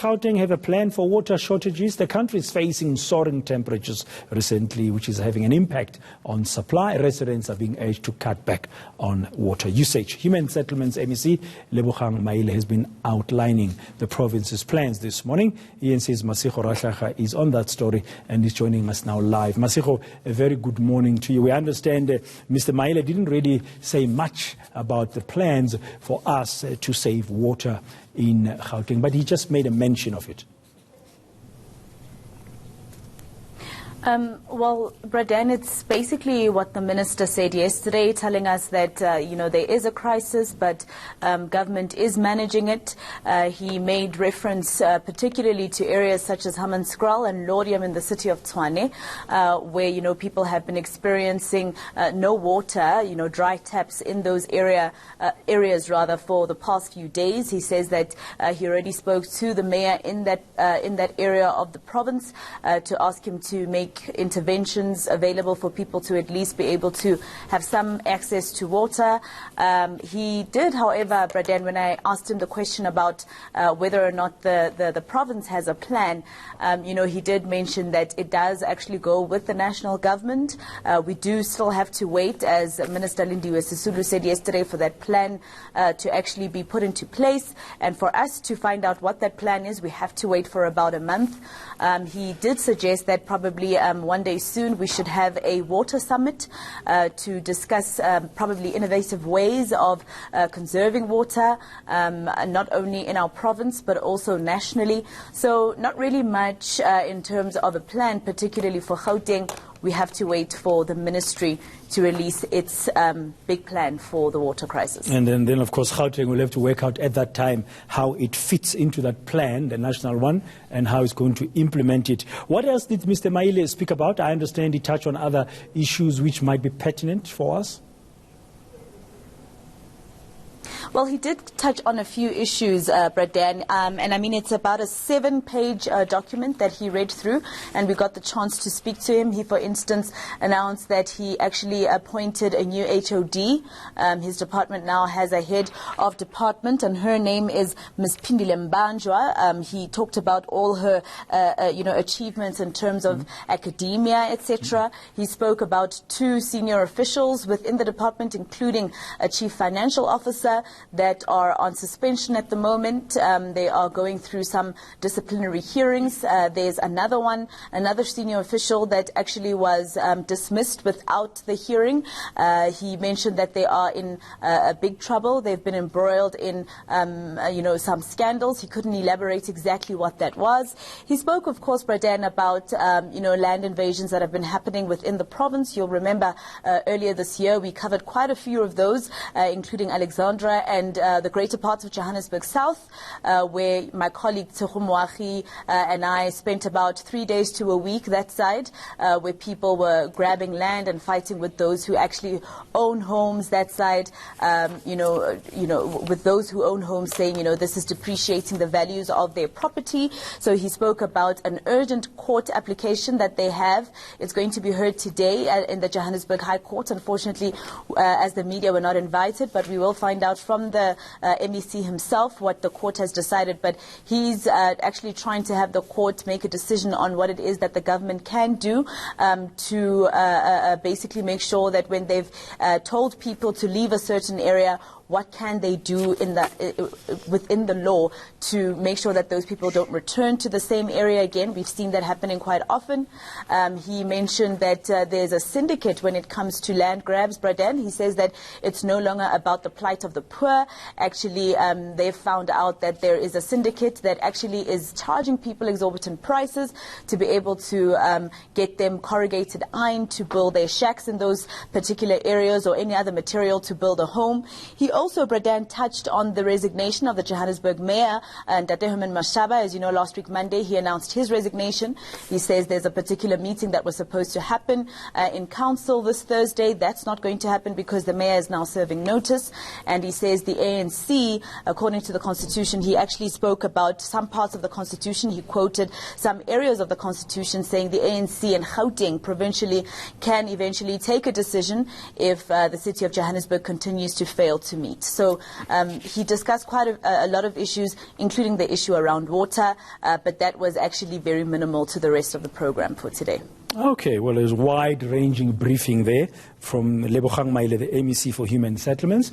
Gauteng have a plan for water shortages? The country is facing soaring temperatures recently, which is having an impact on supply. Residents are being urged to cut back on water usage. Human Settlements MEC Lebogang Maile has been outlining the province's plans this morning. ENC's Masigo Rashaga is on that story and is joining us now live. Masigo, a very good morning to you. We understand Mr. Maile didn't really say much about the plans for us to save water in Gauteng, but he just made a mention of it. Well, Bradan, it's basically what the minister said yesterday, telling us that, there is a crisis, but government is managing it. He made reference particularly to areas such as Hammanskraal and Lodium in the city of Tshwane, where, people have been experiencing no water, dry taps in those areas for the past few days. He says that he already spoke to the mayor in that area of the province to ask him to make interventions available for people to at least be able to have some access to water. He did, however, Bradan, when I asked him the question about whether or not the province has a plan, he did mention that it does actually go with the national government. We do still have to wait, as Minister Lindiwe Sisulu said yesterday, for that plan to actually be put into place. And for us to find out what that plan is, we have to wait for about a month. He did suggest that probably one day soon we should have a water summit to discuss probably innovative ways of conserving water, not only in our province but also nationally. So not really much in terms of a plan, particularly for Gauteng. We have to wait for the ministry to release its big plan for the water crisis. And then, of course, Gauteng will have to work out at that time how it fits into that plan, the national one, and how it's going to implement it. What else did Mr. Maile speak about? I understand he touched on other issues which might be pertinent for us. Well, he did touch on a few issues, Bradan, and I mean, it's about a 7-page document that he read through, and we got the chance to speak to him. He, for instance, announced that he actually appointed a new HOD. His department now has a head of department, and her name is Ms. Pindile Mbanjwa. He talked about all her, achievements in terms of academia, etc. He spoke about 2 senior officials within the department, including a chief financial officer, that are on suspension at the moment. They are going through some disciplinary hearings. There's another senior official that actually was dismissed without the hearing. He mentioned that they are in big trouble. They've been embroiled in, some scandals. He couldn't elaborate exactly what that was. He spoke, of course, Bradan, about, land invasions that have been happening within the province. You'll remember earlier this year we covered quite a few of those, including Alexandra and the greater parts of Johannesburg South, where my colleague Tshego and I spent about 3 days to a week that side, where people were grabbing land and fighting with those who actually own homes that side, with those who own homes saying, this is depreciating the values of their property. So he spoke about an urgent court application that they have. It's going to be heard today in the Johannesburg High Court. Unfortunately, as the media were not invited, but we will find out from the MEC himself what the court has decided, but he's actually trying to have the court make a decision on what it is that the government can do to basically make sure that when they've told people to leave a certain area, what can they do within the law to make sure that those people don't return to the same area again? We've seen that happening quite often. He mentioned that there's a syndicate when it comes to land grabs, Bradan. He says that it's no longer about the plight of the poor. Actually, they've found out that there is a syndicate that actually is charging people exorbitant prices to be able to get them corrugated iron to build their shacks in those particular areas or any other material to build a home. He also, Bradan, touched on the resignation of the Johannesburg mayor, Ntate Herman Mashaba. As you know, last week Monday he announced his resignation. He says there's a particular meeting that was supposed to happen in council this Thursday. That's not going to happen because the mayor is now serving notice. And he says the ANC, according to the constitution, he actually spoke about some parts of the constitution. He quoted some areas of the constitution saying the ANC and Gauteng provincially can eventually take a decision if the city of Johannesburg continues to fail to meet. meet. So he discussed quite a lot of issues, including the issue around water, but that was actually very minimal to the rest of the program for today. Okay, well, there's wide-ranging briefing there from Lebogang Maile, the MEC for Human Settlements.